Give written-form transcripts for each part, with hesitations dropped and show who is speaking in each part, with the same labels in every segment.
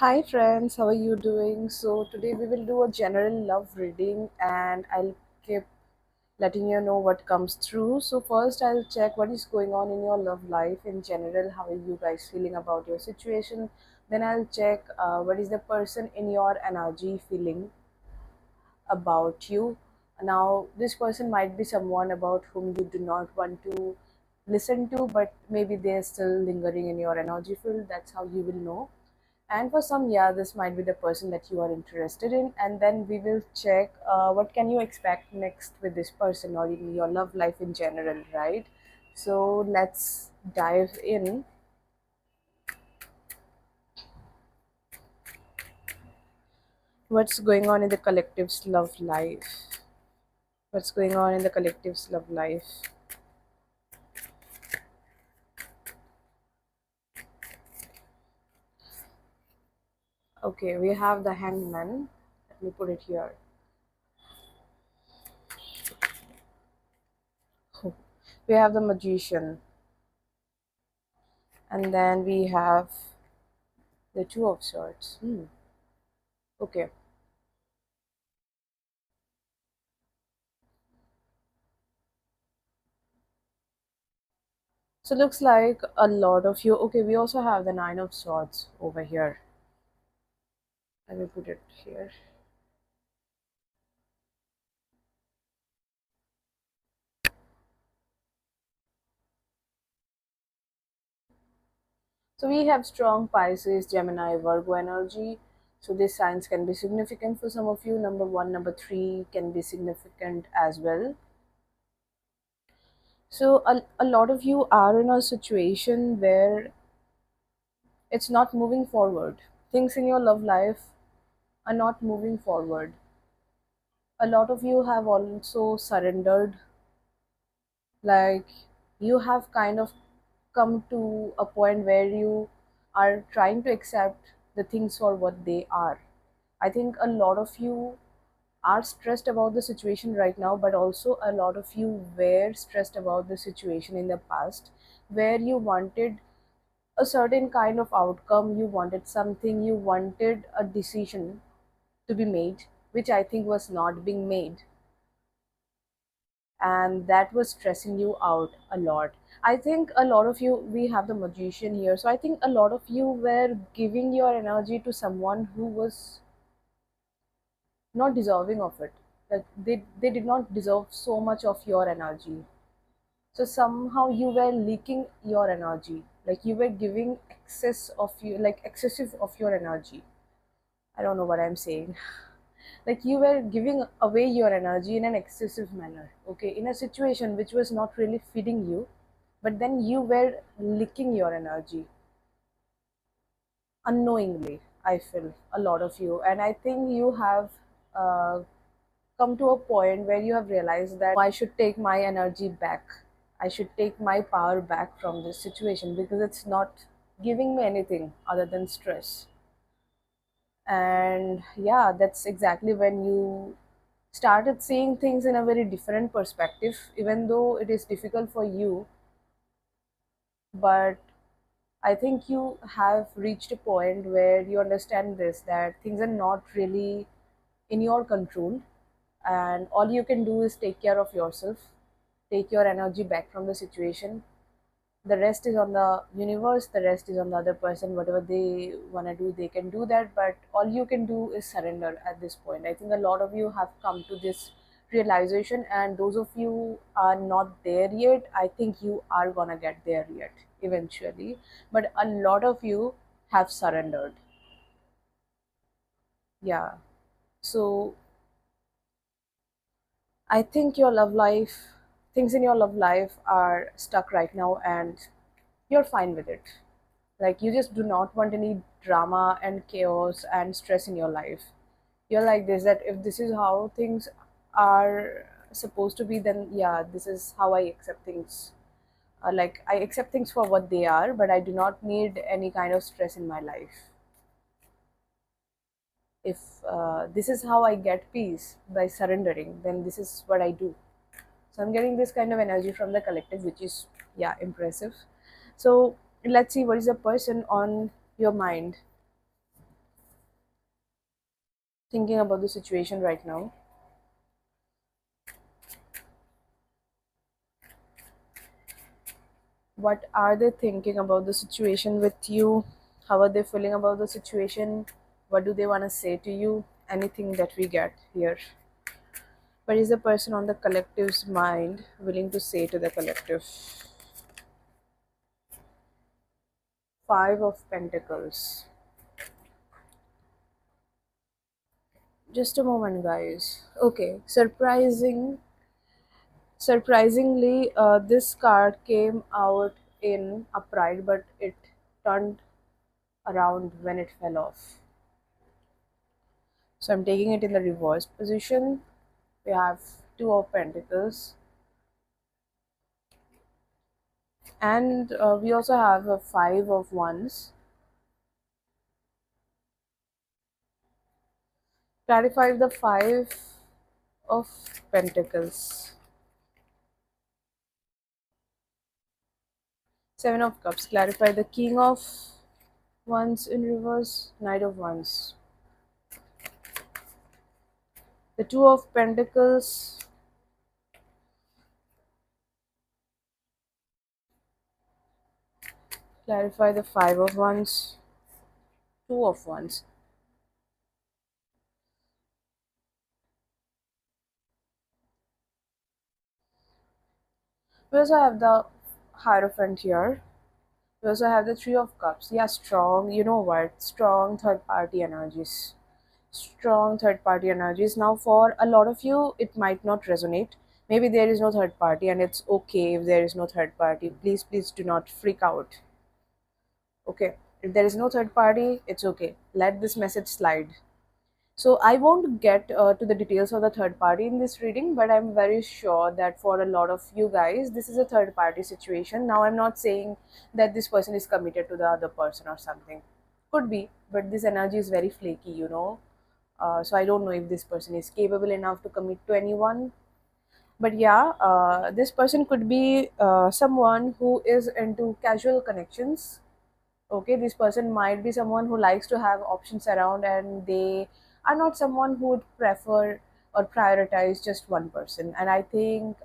Speaker 1: Hi friends, how are you doing? So today we will do a general love reading and I'll keep letting you know what comes through. So first I'll check what is going on in your love life in general. How are you guys feeling about your situation? Then I'll check what is the person in your energy feeling about you. Now this person might be someone about whom you do not want to listen to, but maybe they're still lingering in your energy field. That's how you will know. And for some, yeah, this might be the person that you are interested in. And then we will check what can you expect next with this person or in your love life in general, right? So let's dive in. What's going on in the collective's love life? What's going on in the collective's love life? Okay, we have the hangman. Let me put it here. We have the magician. And then we have the two of swords. Okay. So looks like a lot of you. Okay, we also have the nine of swords over here. Let me put it here. So we have strong Pisces, Gemini, Virgo energy. So these signs can be significant for some of you. Number one, number three can be significant as well. So a lot of you are in a situation where it's not moving forward. Things in your love life are not moving forward. A lot of you have also surrendered, like you have kind of come to a point where you are trying to accept the things for what they are. I think a lot of you are stressed about the situation right now, but also a lot of you were stressed about the situation in the past where you wanted a certain kind of outcome, you wanted something, you wanted a decision to be made, which I think was not being made, and that was stressing you out a lot. I think a lot of you, we have the magician here, so I think a lot of you were giving your energy to someone who was not deserving of it. That they did not deserve so much of your energy. So somehow you were leaking your energy, like you were giving excess of you, like excessive of your energy. I don't know what I'm saying. Like you were giving away your energy in an excessive manner, okay, in a situation which was not really feeding you, but then you were leaking your energy unknowingly. I feel a lot of you, and I think you have uh, come to a point where you have realized that I should take my energy back, I should take my power back from this situation because it's not giving me anything other than stress. And yeah, that's exactly when you started seeing things in a very different perspective, even though it is difficult for you. But I think you have reached a point where you understand this, that things are not really in your control, and all you can do is take care of yourself, take your energy back from the situation. The rest is on the universe, the rest is on the other person. Whatever they want to do, they can do that, but all you can do is surrender at this point. I think a lot of you have come to this realization, and those of you are not there yet, I think you are gonna get there yet eventually. But a lot of you have surrendered. Yeah. So I think your love life, things in your love life are stuck right now, and you're fine with it. Like you just do not want any drama and chaos and stress in your life. You're like this, that if this is how things are supposed to be, then yeah, this is how I accept things. Like I accept things for what they are, but I do not need any kind of stress in my life. If this is how I get peace, by surrendering, then this is what I do. So I'm getting this kind of energy from the collective, which is, yeah, impressive. So let's see what is the person on your mind. thinking about the situation right now. What are they thinking about the situation with you? How are they feeling about the situation? What do they want to say to you? Anything that we get here. What is the person on the collective's mind willing to say to the collective? Five of Pentacles. Just a moment, guys. Okay, surprisingly, this card came out in upright, but it turned around when it fell off. So I'm taking it in the reversed position. We have Two of Pentacles, and we also have a Five of Wands. Clarify the Five of Pentacles. Seven of Cups. Clarify the King of Wands in reverse. Knight of Wands. The Two of Pentacles. Clarify the Five of Wands. Two of Wands. We also have the Hierophant here. We also have the Three of Cups. Yeah, strong. You know what? Strong third party energies. Strong third party energies. Now, for a lot of you, it might not resonate. Maybe there is no third party, and it's okay if there is no third party. Please, please do not freak out. Okay. If there is no third party, it's okay. Let this message slide. So I won't get to the details of the third party in this reading, but I'm very sure that for a lot of you guys, this is a third party situation. Now I'm not saying that this person is committed to the other person or something. Could be, but this energy is very flaky, you know. So I don't know if this person is capable enough to commit to anyone. But yeah, this person could be someone who is into casual connections. Okay, this person might be someone who likes to have options around, and they are not someone who would prefer or prioritize just one person. And I think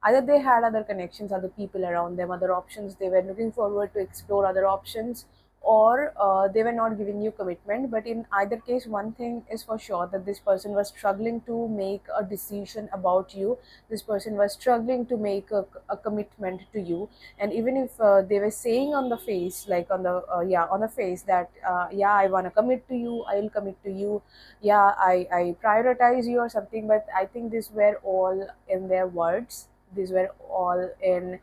Speaker 1: either they had other connections, other people around them, other options, they were looking forward to explore other options, or they were not giving you commitment. But in either case, one thing is for sure, that this person was struggling to make a decision about you. This person was struggling to make a commitment to you. And even if they were saying on the face, like on the yeah, on the face, that yeah, I want to commit to you, I'll commit to you, yeah, I prioritize you or something, but I think these were all in their words. These were all in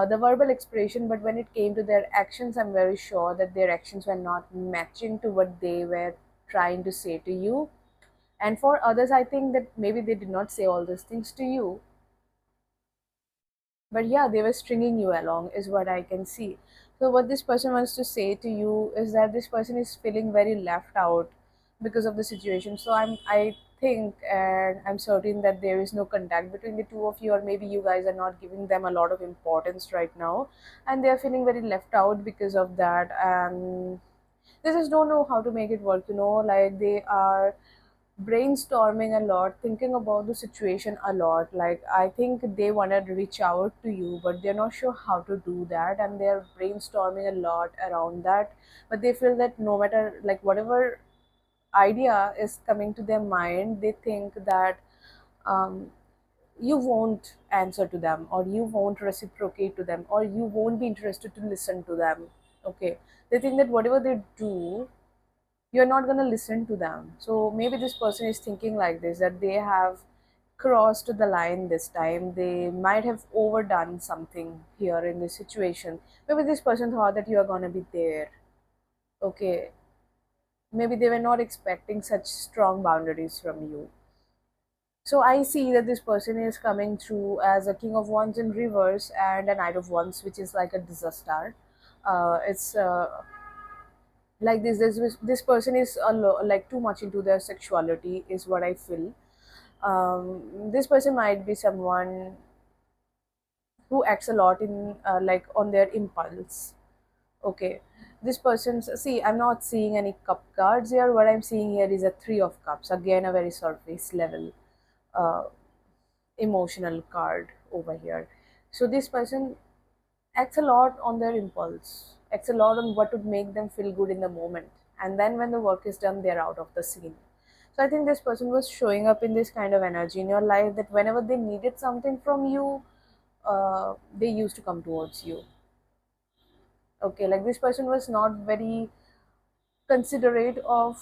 Speaker 1: the verbal expression, but when it came to their actions, I'm very sure that their actions were not matching to what they were trying to say to you. And for others, I think that maybe they did not say all these things to you, but yeah, they were stringing you along, is what I can see. So what this person wants to say to you is that this person is feeling very left out because of the situation. So I think, and I'm certain, that there is no contact between the two of you, or maybe you guys are not giving them a lot of importance right now, and they are feeling very left out because of that. And they just don't know how to make it work, you know. Like, they are brainstorming a lot, thinking about the situation a lot. Like, I think they want to reach out to you, but they're not sure how to do that, and they're brainstorming a lot around that. But they feel that no matter, like, whatever idea is coming to their mind, they think that um, you won't answer to them, or you won't reciprocate to them, or you won't be interested to listen to them. Okay, they think that whatever they do, you're not going to listen to them. So maybe this person is thinking like this, that they have crossed the line this time. They might have overdone something here in this situation. Maybe this person thought that you are going to be there. Okay, maybe they were not expecting such strong boundaries from you. So I see that this person is coming through as a King of Wands in reverse and a Knight of Wands, which is like a disaster. It's like this person is like too much into their sexuality, is what I feel. This person might be someone who acts a lot in like on their impulse. Okay, This person's, see, I'm not seeing any cup cards here. What I'm seeing here is a three of cups, again a very surface level uh, emotional card over here. So this person acts a lot on their impulse, acts a lot on what would make them feel good in the moment, and then when the work is done, they're out of the scene. So I think this person was showing up in this kind of energy in your life, that whenever they needed something from you, they used to come towards you. Okay, like this person was not very considerate of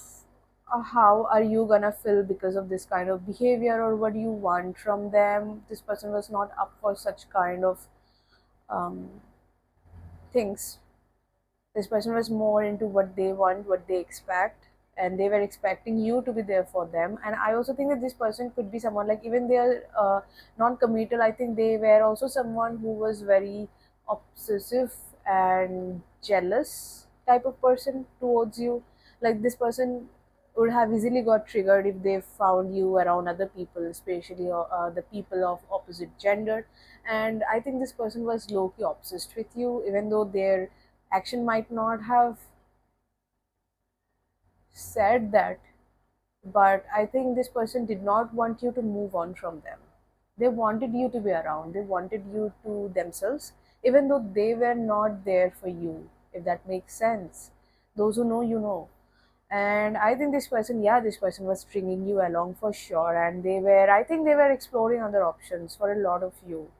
Speaker 1: how are you gonna feel because of this kind of behavior, or what do you want from them. This person was not up for such kind of um, things. This person was more into what they want, what they expect, and they were expecting you to be there for them. And I also think that this person could be someone, like, even they are non-committal, I think they were also someone who was very obsessive and jealous type of person towards you. Like this person would have easily got triggered if they found you around other people, especially the people of opposite gender. And I think this person was low-key obsessed with you, even though their action might not have said that. But I think this person did not want you to move on from them. They wanted you to be around, they wanted you to themselves, even though they were not there for you, if that makes sense. Those who know, you know. And I think this person, yeah, this person was stringing you along for sure, and they were, I think they were exploring other options for a lot of you.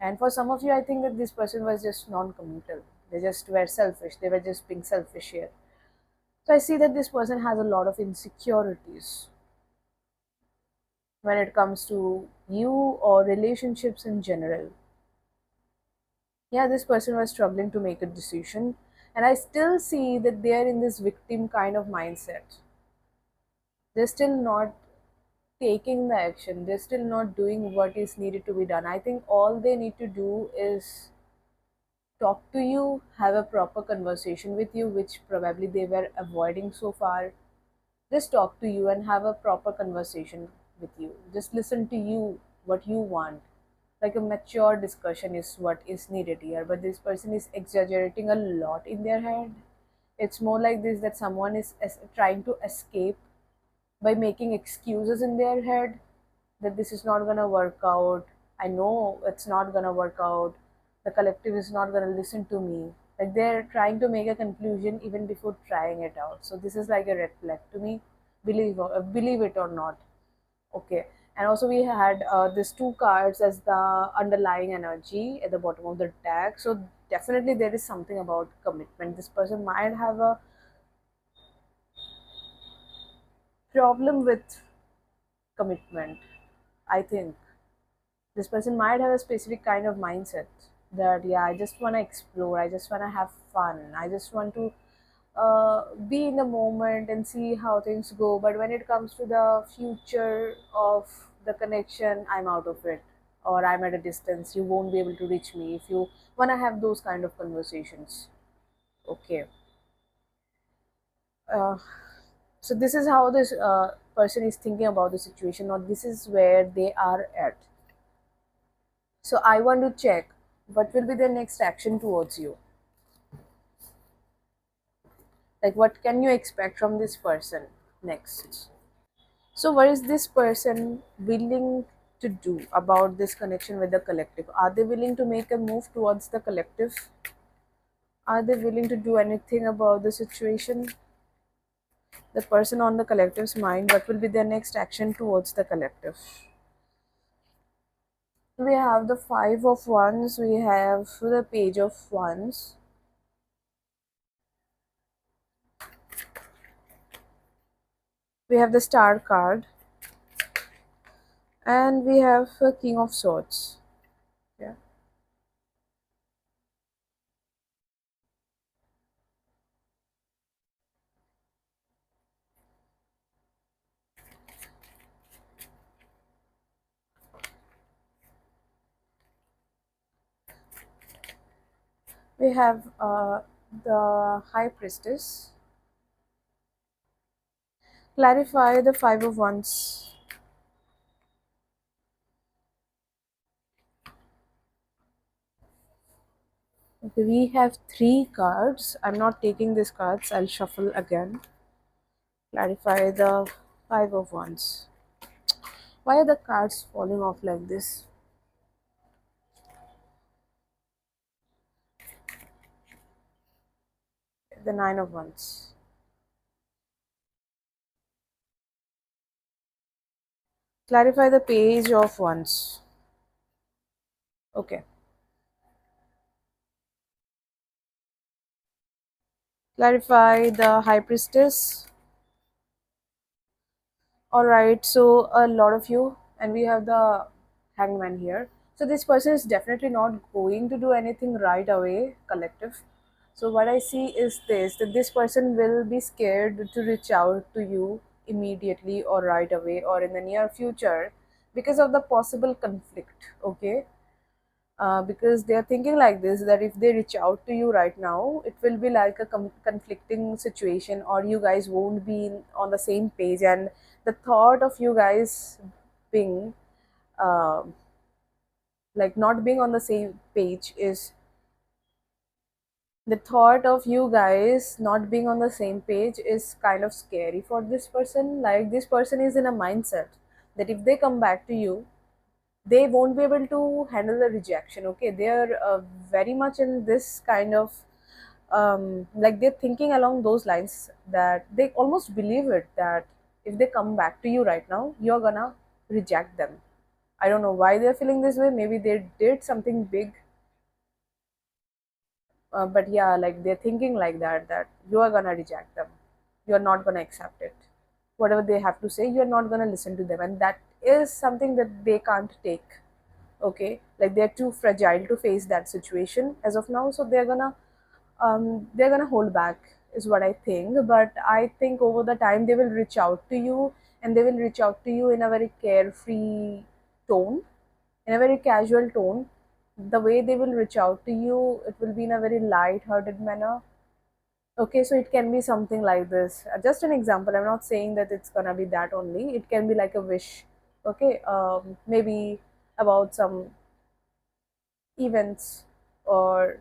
Speaker 1: And for some of you, I think that this person was just non-committal. They just were selfish, they were just being selfish here. So I see that this person has a lot of insecurities when it comes to you or relationships in general. Yeah, this person was struggling to make a decision, and I still see that they are in this victim kind of mindset. They're still not taking the action, they're still not doing what is needed to be done. I think all they need to do is talk to you, have a proper conversation with you, which probably they were avoiding so far. Just talk to you and have a proper conversation with you. Just listen to you, what you want. Like a mature discussion is what is needed here. But this person is exaggerating a lot in their head. It's more like this, that someone is trying to escape by making excuses in their head, that this is not going to work out. I know it's not going to work out. The collective is not going to listen to me. Like they're trying to make a conclusion even before trying it out. So this is like a red flag to me. Believe it or not. Okay. And also we had these two cards as the underlying energy at the bottom of the deck. So definitely there is something about commitment. This person might have a problem with commitment. I think this person might have a specific kind of mindset, that yeah, I just want to explore, I just want to have fun, I just want to be in the moment and see how things go. But when it comes to the future of the connection, I'm out of it, or I'm at a distance, you won't be able to reach me if you want to have those kind of conversations. Okay. uh, so this is how this person is thinking about the situation, or this is where they are at. So I want to check what will be their next action towards you. Like what can you expect from this person next? So what is this person willing to do about this connection with the collective? Are they willing to make a move towards the collective? Are they willing to do anything about the situation? The person on the collective's mind, what will be their next action towards the collective? We have the five of wands, we have the page of wands, we have the star card, and we have a king of swords. Yeah. We have the high priestess. Clarify the five of wands. Okay, we have three cards. I'm not taking these cards. I'll shuffle again. Clarify the Five of Wands. Why are the cards falling off like this? The Nine of Wands. Clarify the Page of Wands. Okay. Clarify the High Priestess. All right, so a lot of you, and we have the hangman here. So this person is definitely not going to do anything right away, collective. So what I see is this, that this person will be scared to reach out to you immediately or right away or in the near future because of the possible conflict. Okay, because they are thinking like this, that if they reach out to you right now, it will be like a conflicting situation, or you guys won't be on the same page. And the thought of you guys being uh, like not being on the same page is the thought of you guys not being on the same page is kind of scary for this person. Like, this person is in a mindset that if they come back to you, they won't be able to handle the rejection. Okay, they are very much in this kind of like, they're thinking along those lines, that they almost believe it, that if they come back to you right now, you're gonna reject them. I don't know why they're feeling this way. Maybe they did something big, but yeah, like, they're thinking like that, that you are gonna reject them, you're not gonna accept it. Whatever they have to say, you're not gonna listen to them, and that is something that they can't take. Okay, like, they're too fragile to face that situation as of now, so they're gonna hold back, is what I think. But I think over the time they will reach out to you, and they will reach out to you in a very carefree tone, in a very casual tone. The way they will reach out to you, it will be in a very light-hearted manner. Okay, so it can be something like this. Just an example. I'm not saying that it's gonna be that only. It can be like a wish. Okay, maybe about some events or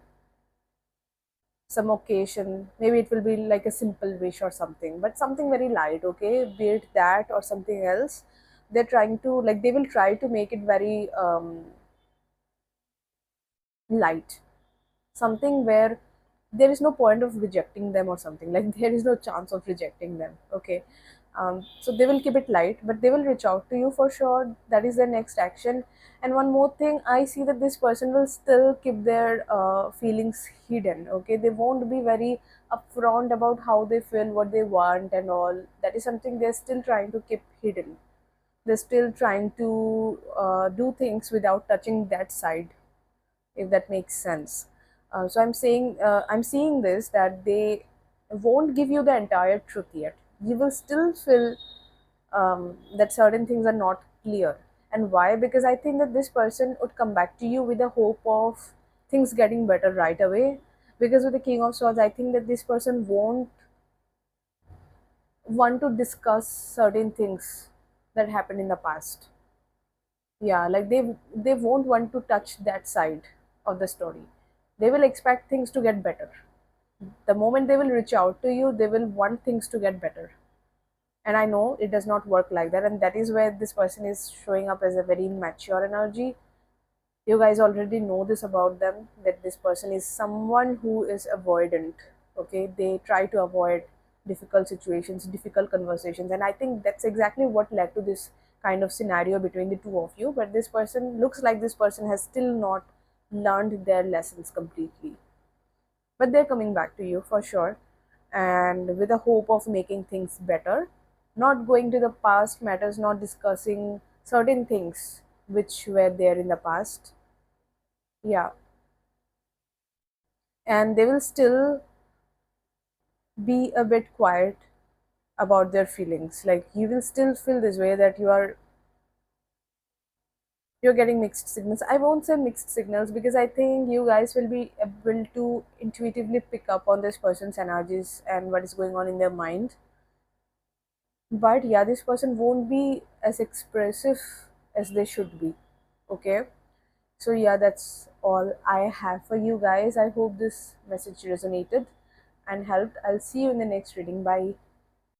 Speaker 1: some occasion. Maybe it will be like a simple wish or something, but something very light. Okay, be it that or something else. They're trying to, like, they will try to make it very light, something where there is no point of rejecting them or something, like there is no chance of rejecting them. Okay, so they will keep it light, but they will reach out to you for sure. That is their next action. And one more thing, I see that this person will still keep their feelings hidden. Okay, they won't be very upfront about how they feel, what they want and all. That is something they're still trying to keep hidden. They're still trying to do things without touching that side, if that makes sense. So I'm seeing this, that they won't give you the entire truth yet. You will still feel that certain things are not clear. And why? Because I think that this person would come back to you with the hope of things getting better right away. Because with the King of Swords, I think that this person won't want to discuss certain things that happened in the past. Yeah, like, they won't want to touch that side of the story. They will expect things to get better. The moment they will reach out to you, they will want things to get better. And I know it does not work like that, and that is where this person is showing up as a very mature energy. You guys already know this about them, that this person is someone who is avoidant. Okay, they try to avoid difficult situations, difficult conversations, and I think that's exactly what led to this kind of scenario between the two of you. But this person looks like this person has still not learned their lessons completely, but they're coming back to you for sure, and with the hope of making things better, not going to the past matters, not discussing certain things which were there in the past. Yeah, and they will still be a bit quiet about their feelings. Like, you will still feel this way, that you're getting mixed signals. I won't say mixed signals, because I think you guys will be able to intuitively pick up on this person's energies and what is going on in their mind. But yeah, this person won't be as expressive as they should be. Okay, So yeah, that's all I have for you guys. I hope this message resonated and helped. I'll see you in the next reading. Bye.